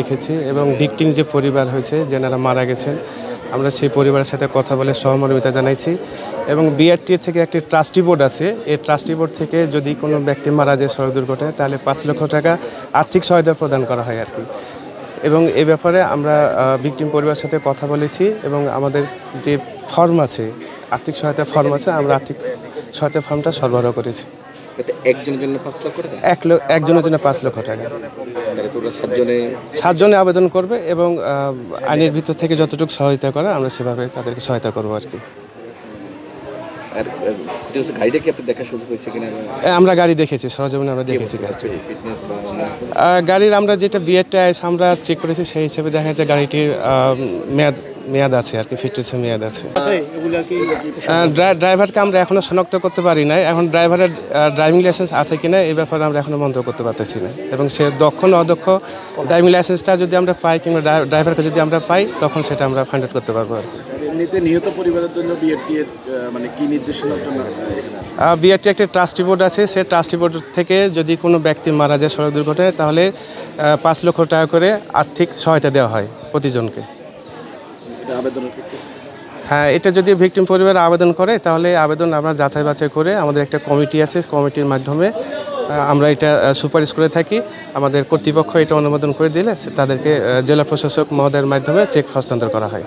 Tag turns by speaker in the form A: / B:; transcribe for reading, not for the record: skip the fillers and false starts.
A: দেখেছি এবং ভিকটিম যে পরিবার হয়েছে যেনারা মারা গেছেন আমরা সেই পরিবারের সাথে কথা বলে সহমর্মিতা জানাইছি এবং বিআরটি থেকে একটি ট্রাস্টি বোর্ড আছে এই ট্রাস্টি বোর্ড থেকে যদি কোনো ব্যক্তি মারা যায় সড়ক দুর্ঘটনায় তাহলে 5 লক্ষ টাকা আর্থিক সহায়তা প্রদান করা হয় আর কি এবং এই ব্যাপারে আমরা ভিকটিম পরিবারের সাথে কথা বলেছি এবং আমাদের যে ফর্ম আছে আর্থিক সহায়তা ফর্ম আছে আমরা আর্থিক সহায়তা ফর্মটা সরবরাহ করেছি।
B: একজনের জন্য 5 লক্ষ টাকা,
A: একজনের জন্য 5 লক্ষ টাকা।
B: তোমরা
A: 7 জনে আবেদন করবে এবং আইনের ভিতর থেকে যতটুকু সহায়তা করা আমরা সেভাবে তাদেরকে সহায়তা করবো আর কি।
B: গাড়িটা কি আপনি দেখার সুযোগ হয়েছে কিনা?
A: আমরা গাড়ি দেখেছি, সরজমিনে আমরা দেখেছি গাড়ির আমরা যেটা বিআরটিআইএস আমরা চেক করেছি সেই হিসেবে দেখা যাচ্ছে গাড়িটির মেয়াদ আছে আর কি, ফিটনেসের মেয়াদ আছে। ড্রাইভারকে আমরা এখনো শনাক্ত করতে পারি না, এখন ড্রাইভারের ড্রাইভিং লাইসেন্স আছে কিনা এই ব্যাপারে আমরা এখনো মন্তব্য করতে পারতেছি না এবং সে দক্ষ না অদক্ষ ড্রাইভিং লাইসেন্সটা যদি আমরা পাই কিংবা ড্রাইভারকে যদি আমরা পাই তখন সেটা আমরা ফাইন্ড আউট করতে পারবো আর কি।
C: এমনিতে নিহত পরিবারের জন্য বিআরটি এর মানে কি নির্দেশনার জন্য
A: বিআরটি একটা ট্রাস্টি বোর্ড আছে, সেই ট্রাস্টি বোর্ড থেকে যদি কোনো ব্যক্তি মারা যায় সড়ক দুর্ঘটনায় তাহলে 5 লক্ষ টাকা করে আর্থিক সহায়তা দেওয়া হয় প্রতিজনকে। হ্যাঁ, এটা যদি ভিকটিম পরিবার আবেদন করে তাহলে আবেদন আমরা যাচাই বাছাই করে আমাদের একটা কমিটি আছে, কমিটির মাধ্যমে আমরা এটা সুপারিশ করে থাকি। আমাদের কর্তৃপক্ষ এটা অনুমোদন করে দিলে তাদেরকে জেলা প্রশাসক মহোদয়ের মাধ্যমে চেক হস্তান্তর করা হয়।